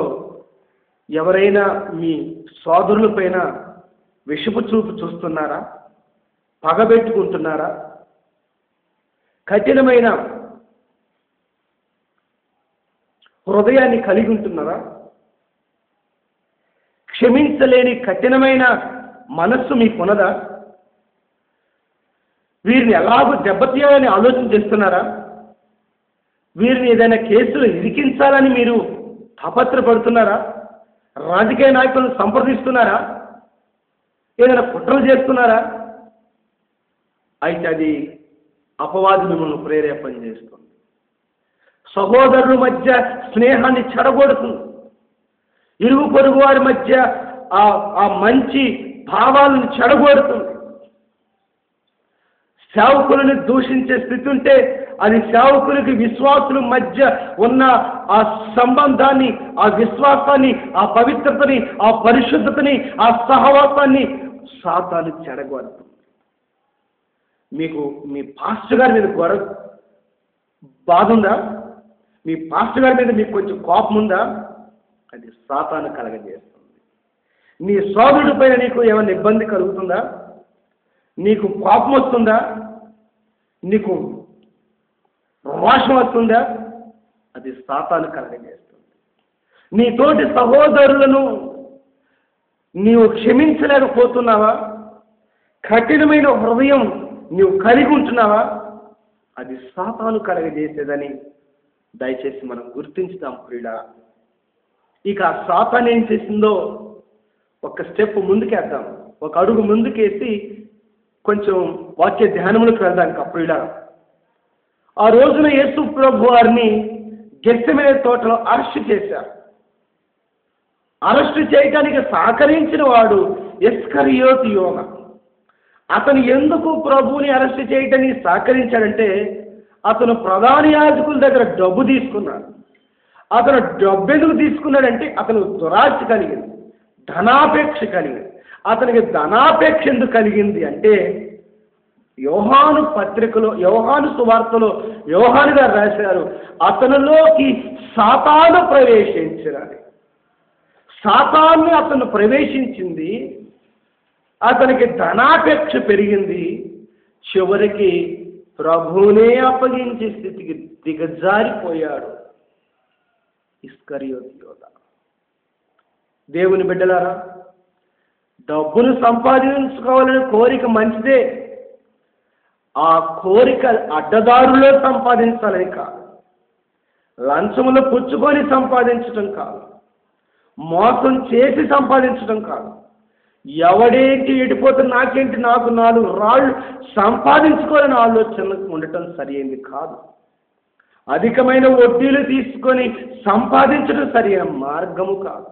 ఎవరైనా మీ సోదరుల పైన విషపు చూపు చూస్తున్నారా? పగబెట్టుకుంటున్నారా? కఠినమైన హృదయాన్ని కలిగి ఉంటున్నారా? క్షమించలేని కఠినమైన మనస్సు మీకున్నదా? వీరిని ఎలాగో దెబ్బతీయాలని ఆలోచన చేస్తున్నారా? వీరిని ఏదైనా కేసులు ఇరికించాలని మీరు తాపత్రపడుతున్నారా? రాజకీయ నాయకులను సంప్రదిస్తున్నారా? ఏదైనా కుట్రలు చేస్తున్నారా? అయితే అది అపవాది మిమ్మల్ని ప్రేరేపణ చేస్తుంది. సహోదరుల మధ్య స్నేహాన్ని చెడగొడుతుంది. ఇరుగు పొరుగు వారి మధ్య ఆ మంచి భావాలను చెడగొడుతుంది. సేవకులను దూషించే స్థితి ఉంటే అది సేవకులకి విశ్వాసుల మధ్య ఉన్న ఆ సంబంధాన్ని, ఆ విశ్వాసాన్ని, ఆ పవిత్రతని, ఆ పరిశుద్ధతని, ఆ సహవాసాన్ని సాతాను చెడగొడుతుంది. మీకు మీ పాస్టర్ గారి మీద బాధ ఉందా? మీ పాస్టర్ గారి మీద మీకు కొంచెం కోపం ఉందా? అది సాతాను కలగజేస్తుంది. నీ సోదరుడి పైన నీకు ఏమైనా ఇబ్బంది కలుగుతుందా? నీకు కోపం వస్తుందా? నీకు రోషం వస్తుందా? అది సాతాను కలగజేస్తుంది. నీ తోటి సహోదరులను నీవు క్షమించలేకపోతున్నావా? కఠినమైన హృదయం నీవు కలిగి ఉంటున్నావా? అది సాతాను కలగజేసేదని దయచేసి మనం గుర్తించుదాం ప్రియుడా. ఇక ఆ సాతాను ఏం చేసిందో ఒక స్టెప్ ముందుకేద్దాం, ఒక అడుగు ముందుకేసి కొంచెం వాక్య ధ్యానములకు వెళ్దాం ప్రియుడా. ఆ రోజున యేసు ప్రభు వారిని గెత్సెమనే తోటలో అరెస్ట్ చేశారు. అరెస్ట్ చేయడానికి సహకరించిన వాడు ఇస్కరియోతు యోన. అతను ఎందుకు ప్రభువుని అరెస్ట్ చేయడానికి సహకరించాడంటే, అతను ప్రధాన యాజకుల దగ్గర డబ్బు తీసుకున్నాడు. అతను డబ్బు ఎందుకు తీసుకున్నాడంటే అతను దురాశ కలిగింది, ధనాపేక్ష కలిగింది. అతనికి ధనాపేక్ష ఎందుకు కలిగింది అంటే, యోహాను పత్రికలో, యోహాను సువార్తలో యోహాను గారు రాశారు, అతనిలోకి సాతాను ప్రవేశించాలి. సాతాను అతను ప్రవేశించింది, అతనికి ధనాపేక్ష పెరిగింది, చివరికి ప్రభువునే అప్పగించే స్థితికి దిగజారిపోయాడు ఇస్కరియోతు యోధ. దేవుని బిడ్డలారా, డబ్బును సంపాదించుకోవాలనే కోరిక మంచిదే. ఆ కోరిక అడ్డదారులో సంపాదించాలని కాదు, లంచములు పుచ్చుకొని సంపాదించటం కాదు, మోసం చేసి సంపాదించడం కాదు. ఎవడేంటి ఎడిపోతే నాకేంటి, నాకు 4 రాళ్ళు సంపాదించుకోవాలని ఆలోచన ఉండటం సరైనది కాదు. అధికమైన వడ్డీలు తీసుకొని సంపాదించడం సరైన మార్గము కాదు.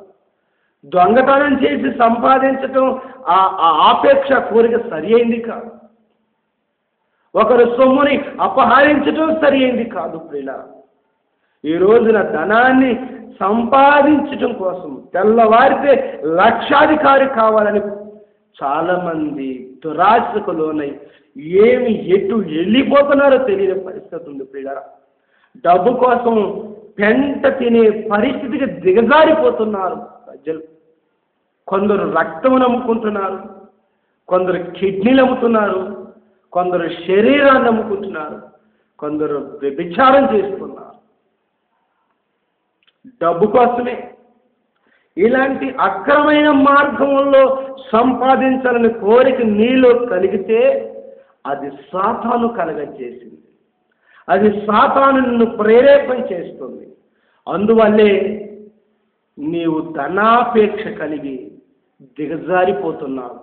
దొంగతనం చేసి సంపాదించటం ఆ ఆపేక్ష కోరిక సరి అయింది కాదు. ఒకరు సొమ్ముని అపహరించడం సరి అయింది కాదు ప్రియులా. ఈ రోజున ధనాన్ని సంపాదించటం కోసం తెల్లవారితే లక్షాధికారి కావాలని చాలామంది దురాశకు లోనై ఎటు వెళ్ళిపోతున్నారో తెలియని పరిస్థితి ఉంది ప్రియులారా. డబ్బు కోసం పెంట తినే పరిస్థితికి దిగజారిపోతున్నారు ప్రజలు. కొందరు రక్తమును అమ్ముకుంటున్నారు, కొందరు కిడ్నీలు అమ్ముతున్నారు, కొందరు శరీరాన్ని అమ్ముకుంటున్నారు, కొందరు వ్యభిచారం చేస్తున్నారు డబ్బు కోసమే. ఇలాంటి అక్రమైన మార్గంలో సంపాదించాలని కోరిక నీలో కలిగితే అది సాతాను కలగజేసింది, అది సాతాను నిన్ను ప్రేరేపణ చేస్తుంది. అందువల్లే నీవు ధనాపేక్ష కలిగి దిగజారిపోతున్నావు,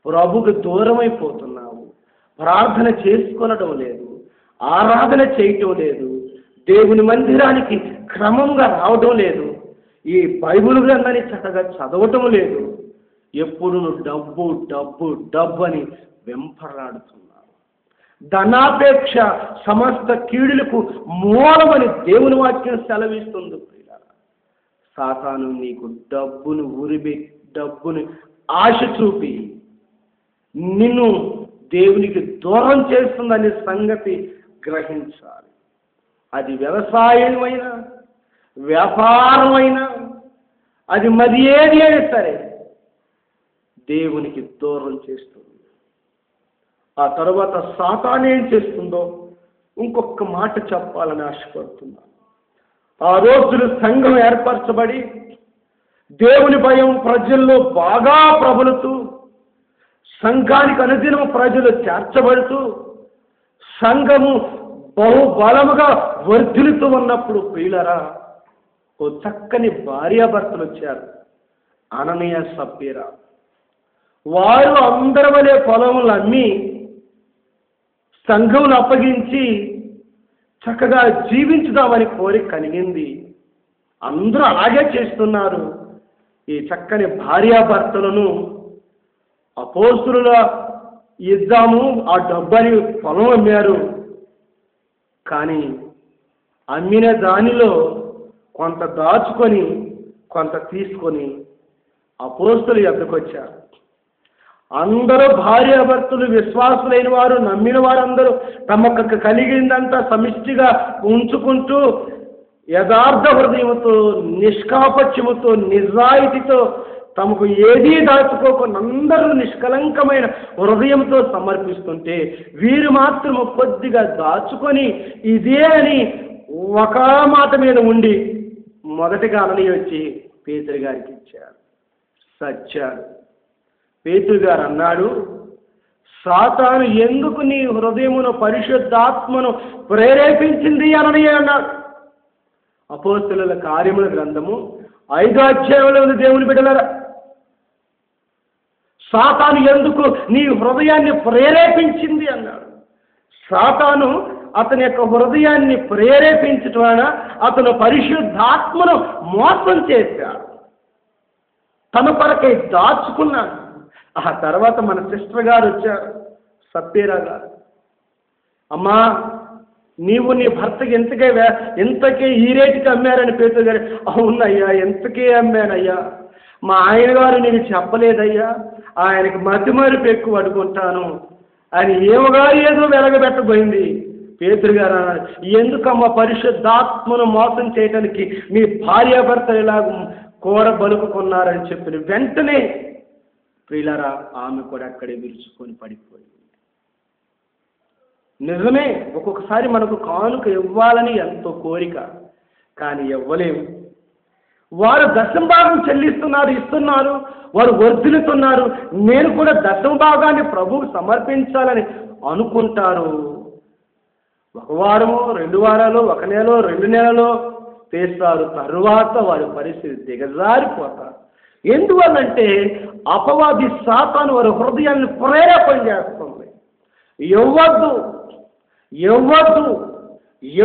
ప్రభుకు దూరమైపోతున్నావు, ప్రార్థన చేసుకొనడం లేదు, ఆరాధన చేయటం లేదు, దేవుని మందిరానికి క్రమంగా రావడం లేదు, ఈ బైబిల్ గ్రంథాన్ని చక్కగా చదవటం లేదు. ఎప్పుడు నువ్వు డబ్బు డబ్బు డబ్బు అని వెంపరాడుతున్నావు. ధనాపేక్ష సమస్త కీడులకు మూలమని దేవుని వాక్యం సెలవిస్తుంది. సాతాను నీకు డబ్బును డబ్బుని ఆశ చూపి నిన్ను దేవునికి దూరం చేస్తుందనే సంగతి గ్రహించాలి. అది వ్యవసాయమైనా వ్యాపారమైనా అది మరి ఏది అయినా సరే దేవునికి దూరం చేస్తుంది. ఆ తర్వాత సాతాను ఏం చేస్తుందో ఇంకొక మాట చెప్పాలని ఆశపడుతున్నాను. ఆ రోజులు సంఘం ఏర్పరచబడి దేవుని భయం ప్రజల్లో బాగా ప్రబలుతూ, సంఘానికి అనుదినం ప్రజలు చేర్చబడుతూ, సంఘము బహుబలముగా వర్ధిల్లుతూ ఉన్నప్పుడు ప్రియులరా, ఓ చక్కని భార్యాభర్తలు వచ్చారు, అననీయ సప్పీరా. వారు అందరి వలె పొలములు అమ్మి సంఘమును అప్పగించి చక్కగా జీవించుదామని కోరిక కలిగింది. అందరూ అలాగే చేస్తున్నారు. ఈ చక్కని భార్యాభర్తలను అపోస్తులుగా ఇద్దాము, ఆ డబ్బని పొలం అమ్మారు. కానీ అమ్మిన దానిలో కొంత దాచుకొని కొంత తీసుకొని అపోస్తులు ఎద్దకు వచ్చారు. అందరూ భార్యాభర్తలు విశ్వాసులైన వారు, నమ్మిన వారందరూ తమకు కలిగిందంతా సమిష్టిగా ఉంచుకుంటూ యథార్థ హృదయంతో, నిష్కాపట్యముతో, నిజాయితీతో, తమకు ఏదీ దాచుకోకుండా అందరూ నిష్కలంకమైన హృదయంతో సమర్పిస్తుంటే, వీరు మాత్రము కొద్దిగా దాచుకొని ఇదే అని ఒక మాట మీద ఉండి మొదటిగా అననీయ వచ్చి పేతురు గారికి ఇచ్చారు. సచ్చాడు. పేతురు గారు అన్నాడు, సాతాను ఎందుకు నీ హృదయమును పరిశుద్ధాత్మను ప్రేరేపించింది అని అన్నాడు. అపోస్తలుల కార్యముల గ్రంథము 5వ అధ్యాయంలో ఉంది. దేవుని బిడ్డలారా, సాతాను ఎందుకు నీ హృదయాన్ని ప్రేరేపించింది అన్నాడు. సాతాను అతని యొక్క హృదయాన్ని ప్రేరేపించటం వలన అతను పరిశుద్ధాత్మను మోసం చేశాడు, తన కొరకై దాచుకున్నాడు. ఆ తర్వాత మన సిస్టర్ గారు వచ్చారు, సత్యరా గారు. అమ్మా, నీవు నీ భర్తకి ఎంతకే ఈ రేటుకి అమ్మారని పేతురు గారు. అవునయ్యా, ఎంతకే అమ్మానయ్యా, మా ఆయన గారు నేను చెప్పలేదయ్యా, ఆయనకి మతిమరుపు ఎక్కువ అనుకుంటాను అని ఏదో వెలగబెట్టబోయింది. పేతురు గారు అన్నారు, ఎందుకమ్మా పరిశుద్ధాత్మను మోసం చేయడానికి మీ భార్యాభర్తలు ఇలాగ కూర బలుపుకున్నారని చెప్పిన వెంటనే ప్రియులారా ఆమె కూడా అక్కడే విరుచుకొని పడిపోయింది. నిజమే, ఒక్కొక్కసారి మనకు కానుక ఇవ్వాలని ఎంతో కోరిక, కానీ ఇవ్వలేము. వారు దశమ భాగం చెల్లిస్తున్నారు, ఇస్తున్నారు, వారు వర్ధిల్లుతున్నారు. నేను కూడా దశమ భాగాన్ని ప్రభువుకు సమర్పించాలని అనుకుంటారు. 1 వారమో 2 వారాలు, 1 నెలలో 2 నెలలో చేస్తారు. తరువాత వారి పరిస్థితి దిగజారిపోతారు. ఎందువల్లంటే అపవాది సాతాను వారి హృదయాన్ని ప్రేరేపణ చేస్తుంది. ఇవ్వద్దు ఇవ్వద్దు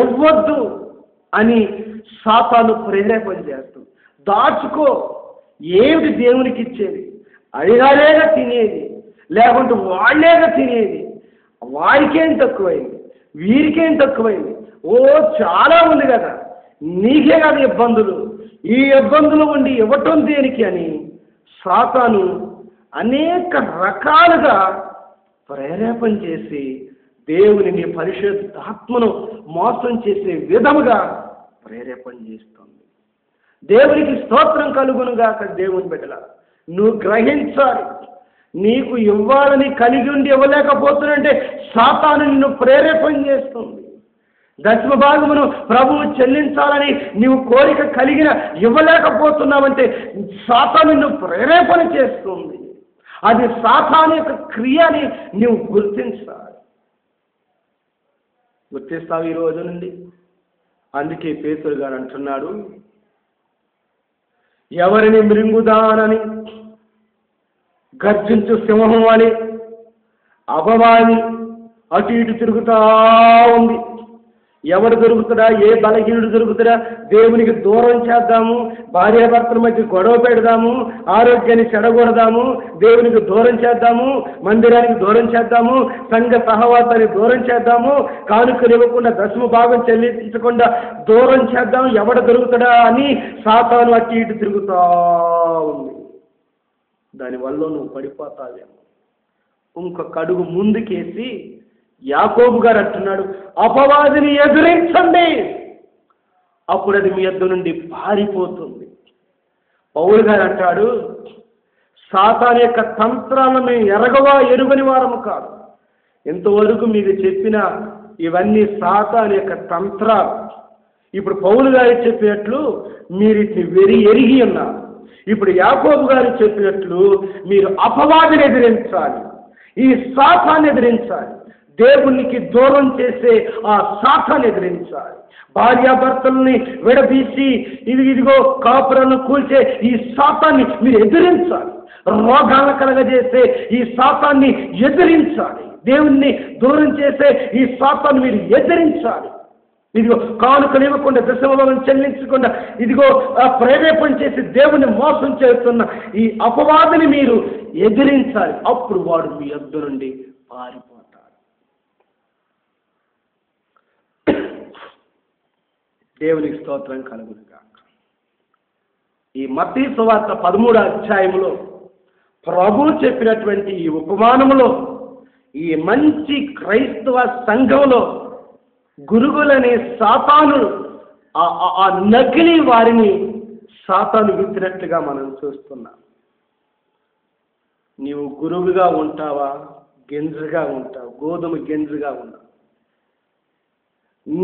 ఇవ్వద్దు అని సాతాను ప్రేరేపణ చేస్తుంది. దాచుకో, ఏమిటి దేవునికి ఇచ్చేది, అడిగాలేగా తినేది, లేకుంటే వాళ్ళేగా తినేది, వారికేం తక్కువైంది, వీరికేం తక్కువైంది, చాలా ఉంది కదా, నీకే కదా ఇబ్బందులు, ఈ ఇబ్బందులు ఉండి ఇవ్వటం దేనికి అని సాతాను అనేక రకాలుగా ప్రేరేపణ చేసి దేవుని పరిశుద్ధాత్మను మోసం చేసే విధముగా ప్రేరేపణ చేస్తుంది. దేవునికి స్తోత్రం కలుగునుగాక. దేవుని బిడ్డల, నువ్వు గ్రహించాలి, నీకు ఇవ్వాలని కలిగి ఉండి ఇవ్వలేకపోతున్నంటే సాతాను నిన్ను ప్రేరేపణ చేస్తుంది. దశమ భాగమును ప్రభువు చెల్లించాలని నీవు కోరిక కలిగిన ఇవ్వలేకపోతున్నావంటే సాతాను నిన్ను ప్రేరేపణ చేస్తుంది. అది సాతాను యొక్క క్రియ అని నీవు గుర్తించాలి. గుర్తిస్తావు ఈ రోజు నుండి. అందుకే పేతురు గారు అంటున్నాడు, ఎవరిని మృంగుదానని గర్జించు సింహం అని అపవాది అటు ఇటు తిరుగుతా ఉంది. ఎవడు దొరుకుతాడా, ఏ బలహీనుడు దొరుకుతాడా, దేవునికి దూరం చేద్దాము, భార్యాభర్తల మధ్య గొడవ పెడదాము, ఆరోగ్యాన్ని చెడగొడదాము, దేవునికి దూరం చేద్దాము, మందిరానికి దూరం చేద్దాము, సంఘ సహవాసానికి దూరం చేద్దాము, కానుకలు ఇవ్వకుండా దశమ భాగం చెల్లించకుండా దూరం చేద్దాము, ఎవడ దొరుకుతాడా అని సాతాను అటు ఇటు తిరుగుతా ఉంది. దానివల్ల నువ్వు పడిపోతావేమో. ఇంకొక అడుగు ముందుకేసి యాకోబు గారు అంటున్నాడు, అపవాదిని ఎదిరించండి, అప్పుడు అది మీ యొద్ద నుండి పారిపోతుంది. పౌలు గారు అంటాడు, సాతాను యొక్క తంత్రాలను మేము ఎరుగని వారము కాదు. ఇంతవరకు మీకు చెప్పిన ఇవన్నీ సాతాను యొక్క తంత్రాలు. ఇప్పుడు పౌలు గారు చెప్పినట్లు మీరు ఇట్ని ఎరిగి ఉన్నారు. ఇప్పుడు యాకోబు గారు చెప్పినట్లు మీరు అపవాదిని ఎదిరించాలి, ఈ సాతాన్ని ఎదిరించాలి, దేవునికి దూరం చేసే ఆ సాతాన్ని ఎదిరించాలి. భార్యాభర్తల్ని విడదీసి ఇదిగో కాపురాలను కూల్చే ఈ సాతాన్ని మీరు ఎదిరించాలి. రోగాలను కలగజేసే ఈ సాతాన్ని ఎదిరించాలి. దేవుణ్ణి దూరం చేసే ఈ సాతాన్ని మీరు ఎదిరించాలి. ఇదిగో కానుకలు ఇవ్వకుండా, దశమభాగం చెల్లించకుండా, ఇదిగో ప్రేరేపణ చేసి దేవుని మోసం చేస్తున్న ఈ అపవాదిని మీరు ఎదిరించాలి. అప్పుడు వాడు మీ యొద్ద నుండి పారిపోతాడు. దేవునికి స్తోత్రం కలుగునుగాక. ఈ మత్తయి సువార్త 13వ అధ్యాయంలో ప్రభువు చెప్పినటువంటి ఈ ఉపమానములో ఈ మంచి క్రైస్తవ సంఘంలో గురుగులనే సాతాను ఆ నకిలీ వారిని సాతాను విత్తినట్లుగా మనం చూస్తున్నాం. నీవు గురువుగా ఉంటావా, గింజగా ఉంటావు, గోధుమ గింజగా ఉన్నావు.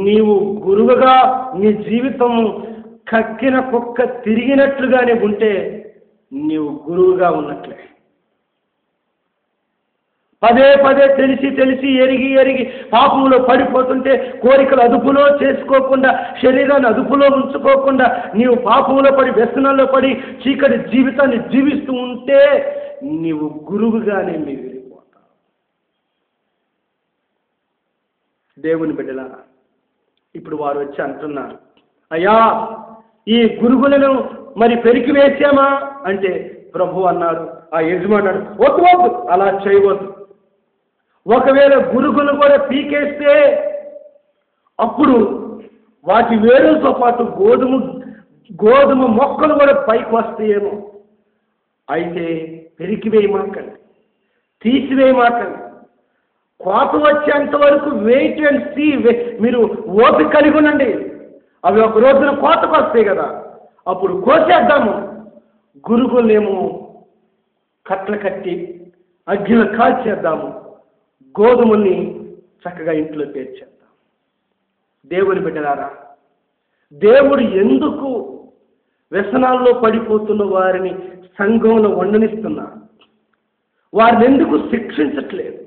నీవు గురువుగా నీ జీవితం కక్కిన కుక్క తిరిగినట్లుగానే ఉంటే నీవు గురువుగా ఉన్నట్లే. పదే పదే తెలిసి ఎరిగి పాపంలో పడిపోతుంటే, కోరికలు అదుపులో చేసుకోకుండా, శరీరాన్ని అదుపులో ఉంచుకోకుండా నీవు పాపంలో పడి, వ్యసనంలో పడి చీకటి జీవితాన్ని జీవిస్తూ ఉంటే నీవు గురువుగానే మిగిలిపోతావు. దేవుని బిడ్డలారా, ఇప్పుడు వారు వచ్చి అంటున్నారు, అయ్యా ఈ గురుగులను మరి పెరికి వేసామా అంటే ప్రభు అన్నాడు, ఆ యజమానుడు వద్దు అలా చేయవద్దు. ఒకవేళ గురుగులు కూడా పీకేస్తే అప్పుడు వాటి వేరుతో పాటు గోధుమ మొక్కలు కూడా పైకి వస్తాయేమో. అయితే పెరికివేయమాకండి, తీసివేయమాకండి. కోత వచ్చేంత వరకు వెయిట్ అండ్ సీ. మీరు ఓపిక కలిగి ఉండండి. అవి ఒక రోజున కోతకు వస్తాయి కదా, అప్పుడు కోసేద్దాము. గురుగులేమో కట్టలు కట్టి అగ్గిలో కాల్చేద్దాము, గోధుమల్ని చక్కగా ఇంట్లో పేర్చేద్దాం. దేవుని బిడ్డలారా, దేవుడు ఎందుకు వ్యసనాల్లో పడిపోతున్న వారిని సంఘంలో ఉండనిస్తున్నారు? వారిని ఎందుకు శిక్షించట్లేదు?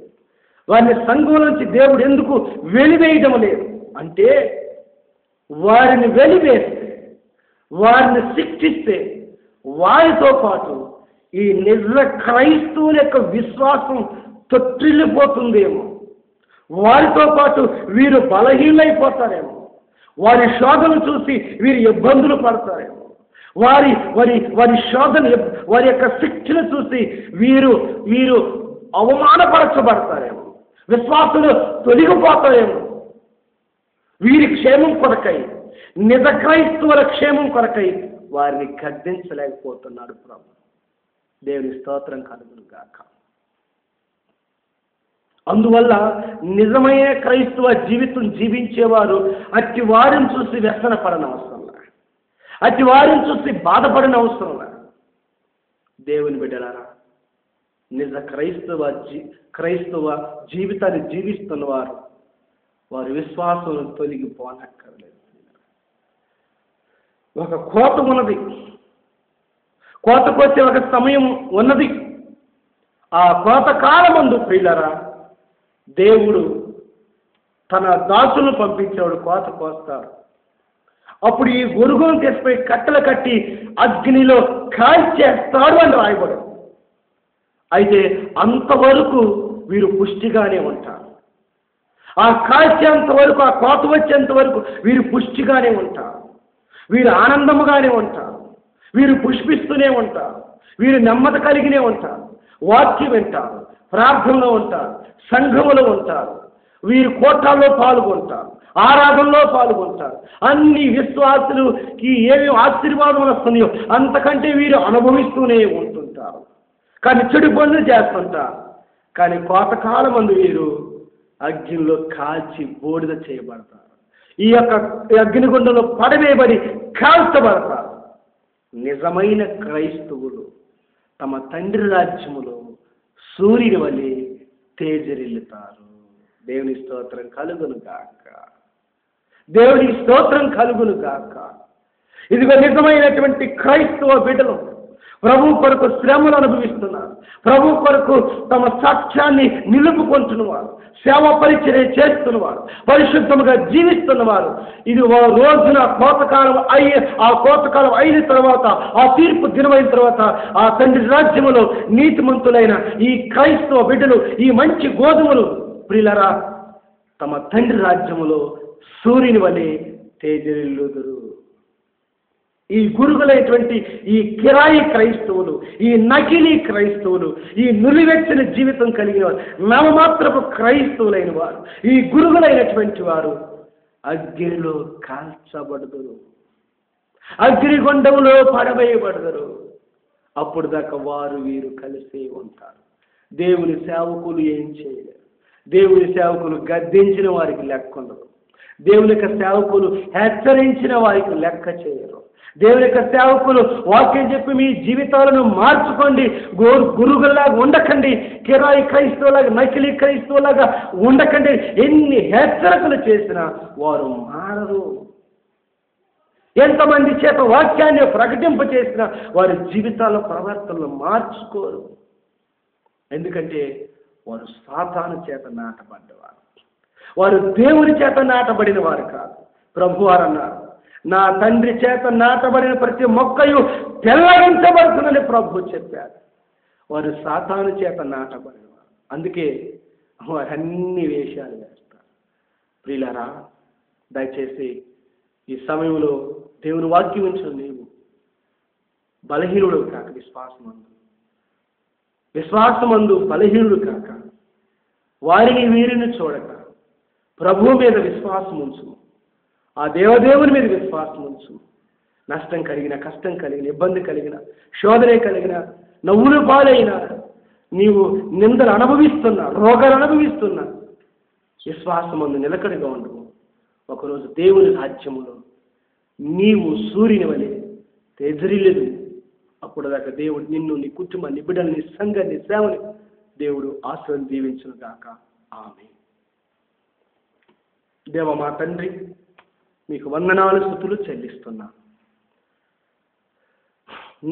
వారిని సంఘం నుంచి దేవుడు ఎందుకు వెలివేయడం లేదు అంటే, వారిని వెలివేస్తే, వారిని శిక్షిస్తే వారితో పాటు ఈ నిజ క్రైస్తవుల యొక్క విశ్వాసం తొట్టిల్లిపోతుందేమో. వారితో పాటు వీరు బలహీనైపోతారేమో. వారి శోధన చూసి వీరు ఇబ్బందులు పడతారేమో. వారి శోధన, వారి యొక్క శిక్షణ చూసి వీరు అవమానపరచబడతారేమో. విశ్వాసులు తొలగిపోతారేమో. వీరి క్షేమం కొరకై, నిజ క్రైస్తవుల క్షేమం కొరకై వారిని గద్దించలేకపోతున్నాడు ప్రభు. దేవుని స్తోత్రం కలుగును గాక. అందువల్ల నిజమైన క్రైస్తవ జీవితం జీవించేవారు అట్టి వారిని చూసి వ్యసన పడని అవసరంలా, అట్టి వారిని చూసి బాధపడని అవసరంలా. దేవుని బిడ్డలారా, నిజ క్రైస్తవ జీవితాన్ని జీవిస్తున్న వారి విశ్వాసం తొలగిపోనక్కర్లేదు. ఒక కోత ఉన్నది, కోతకొచ్చే ఒక సమయం ఉన్నది. ఆ కోత కాలమందు ప్రియులారా, దేవుడు తన దాసులను పంపించాడు, కోత కోస్తారు. అప్పుడు ఈ గురుగును తెచ్చిపోయి కట్టెలు కట్టి అగ్నిలో కాల్చేస్తాడు అని రాయబడు. అయితే అంతవరకు వీరు పుష్టిగానే ఉంటారు. ఆ కాల్చేంత వరకు, ఆ కోత వచ్చేంత వరకు వీరు పుష్టిగానే ఉంటారు. వీరు ఆనందముగానే ఉంటారు. వీరు పుష్పిస్తూనే ఉంటారు. వీరు నెమ్మది కలిగినే ఉంటారు. వాక్యం వింటారు, ప్రార్థనలో ఉంటారు, సంఘములో ఉంటారు. వీరు కోటాల్లో పాల్గొంటారు, ఆరాధనలో పాల్గొంటారు. అన్ని విశ్వాసులకి ఏమి ఆశీర్వాదం వస్తున్నాయో అంతకంటే వీరు అనుభవిస్తూనే ఉంటుంటారు. కానీ చెడు పనులు చేస్తుంటారు. కానీ కోతకాలం మందు వీరు అగ్నిలో కాల్చి బూడిద చేయబడతారు. ఈ యొక్క అగ్నిగుండంలో పడవేయబడి కాల్చబడతారు. నిజమైన క్రైస్తవులు తమ తండ్రి రాజ్యములో సూర్యుని వలె తేజరిల్లుతారు. దేవుని స్తోత్రం కలుగును గాక. దేవునికి స్తోత్రం కలుగును గాక. ఇదిగో నిజమైనటువంటి క్రైస్తవ బిడ్డలు ప్రభు కొరకు శ్రమలు అనుభవిస్తున్నారు. ప్రభు కొరకు తమ సాక్ష్యాన్ని నిలుపుకుంటున్నవారు, సేవ పరిచర్య చేస్తున్నవారు, పరిశుద్ధముగా జీవిస్తున్నవారు. ఇది రోజున కోతకాలం అయిన తర్వాత, ఆ తీర్పు దినమైన తర్వాత ఆ తండ్రి రాజ్యములో నీతిమంతులైన ఈ క్రైస్తవ బిడ్డలు, ఈ మంచి గోధుమలు ప్రియులరా, తమ తండ్రి రాజ్యములో సూర్యుని వలె తేజరిల్లుదురు. ఈ గురుగులైనటువంటి ఈ కిరాయి క్రైస్తవులు, ఈ నకిలీ క్రైస్తవులు, ఈ నులివెచ్చిన జీవితం కలిగిన వారు, నామమాత్రపు క్రైస్తవులైన వారు, ఈ గురుగులైనటువంటి వారు అగ్నిలో కాల్చబడదురు, అగ్నిగుండంలో పడవేయబడదురు. అప్పుడు దాకా వీరు కలిసే ఉంటారు. దేవుని సేవకులు ఏం చేయలేరు. దేవుని సేవకులు గద్దించిన వారికి లెక్క ఉండదు. దేవుని యొక్క సేవకులు హెచ్చరించిన వారికి లెక్క చేయరు. దేవుని యొక్క సేవకులు వాక్యం చెప్పి మీ జీవితాలను మార్చుకోండి, గురుగుల్లాగా ఉండకండి, కిరాయి క్రైస్తవులాగా, నకిలీ క్రైస్తవులాగా ఉండకండి, ఎన్ని హెచ్చరికలు చేసినా వారు మారరు. ఎంతమంది చేత వాక్యాన్ని ప్రకటింప చేసినా వారి జీవితాల ప్రవర్తనలు మార్చుకోరు. ఎందుకంటే వారు సాతాను చేత నాటబడ్డవారు, వారు దేవుని చేత నాటబడిన వారు కాదు. ప్రభువారు అన్నారు, నా తండ్రి చేత నాటబడిన ప్రతి మొక్కయు పెళ్ళగించబడుతుందని ప్రభు చెప్పారు. వారు సాతాను చేత నాటబడిన వారు, అందుకే వారు అన్ని వేషాలు వేస్తారు. ప్రియులారా, దయచేసి ఈ సమయంలో దేవుని వాక్యం ఉంచిన నీవు బలహీనుడు కాక విశ్వాసమందు బలహీనుడు కాక, వారిని వీరిని చూడక ప్రభువు మీద విశ్వాసం ఉంచు, ఆ దేవదేవుని మీద విశ్వాసం ఉంచు. నష్టం కలిగిన, కష్టం కలిగిన, ఇబ్బంది కలిగిన, శోధనే కలిగిన, నవ్వులు పాలైనా, నీవు నిందలు అనుభవిస్తున్నా, రోగాలు అనుభవిస్తున్నా, విశ్వాసమందు నిలకడగా ఉండవు. ఒకరోజు దేవుని రాజ్యములో నీవు సూర్యుని వలె తేజరిల్లేదు. అప్పుడు దాకా దేవుడు నిన్ను, నీ కుటుంబాన్ని, నీ బిడ్డల్ని, నీ సంఘాన్ని, నీ సేవని దేవుడు ఆశీర్వదించి దీవించును గాక. ఆమేన్. దేవ మా తండ్రి, మీకు వందనాలు స్తుతులు చెల్లిస్తున్నా.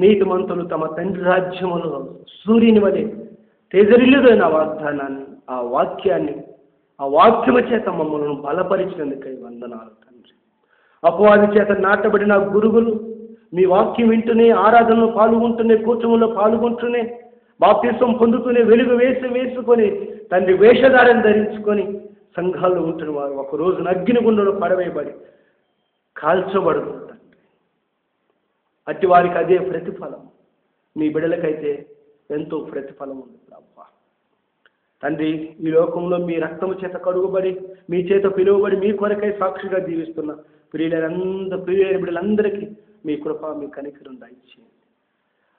నీతిమంతులు తమ తండ్రి రాజ్యములో సూర్యుని వలె తేజరిల్లుదైన వాగ్దానాన్ని, ఆ వాక్యాన్ని, ఆ వాక్యము చేత మమ్మల్ని బలపరిచినందుకై వందనాలు తండ్రి. అపవాది చేత నాటబడిన గురువులు మీ వాక్యం వింటూనే, ఆరాధనలో పాల్గొంటూనే, కూర్చములో పాల్గొంటూనే, బాప్తిసం పొందుతూనే, వెలుగు వేసుకొని తండ్రి వేషధారణ ధరించుకొని సంఘాల్లో ఉంటున్న వారు ఒక రోజున అగ్నిగుండంలో పడవేయబడి కాల్చబడుతుంది తండ్రి. అట్టి వారికి అదే ప్రతిఫలం. మీ బిడ్డలకైతే ఎంతో ప్రతిఫలం ఉంది ప్రభువా. తండ్రి, ఈ లోకంలో మీ రక్తము చేత కడుగుబడి, మీ చేత పిలువబడి, మీ కొరకై సాక్షిగా జీవిస్తున్న ప్రియులైన బిడ్డలందరికీ మీ కృప, మీ కనికరం దయచేయండి.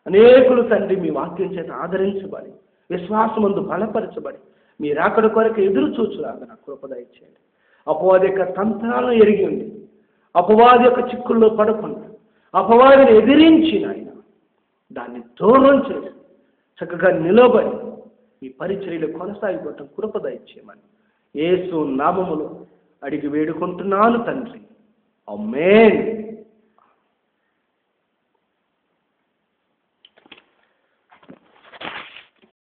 అనేకులు తండ్రి మీ వాక్యం చేత ఆదరించబడి, విశ్వాసమందు బలపరచబడి, మీ రాకడ కొరకు ఎదురు చూచులాగా నా కృప దయచేయండి. అపవాది యొక్క తంత్రాలను ఎరిగి ఉంది, అపవాది యొక్క చిక్కుల్లో పడకుండా, అపవాదిని ఎదిరించి ఆయన దాన్ని దూరం చేసి చక్కగా నిలబడి ఈ పరిచర్యలు కొనసాగిపోవటం కృప దయచేయమని యేసు నామములో అడిగి వేడుకుంటున్నాను తండ్రి. ఆమేన్.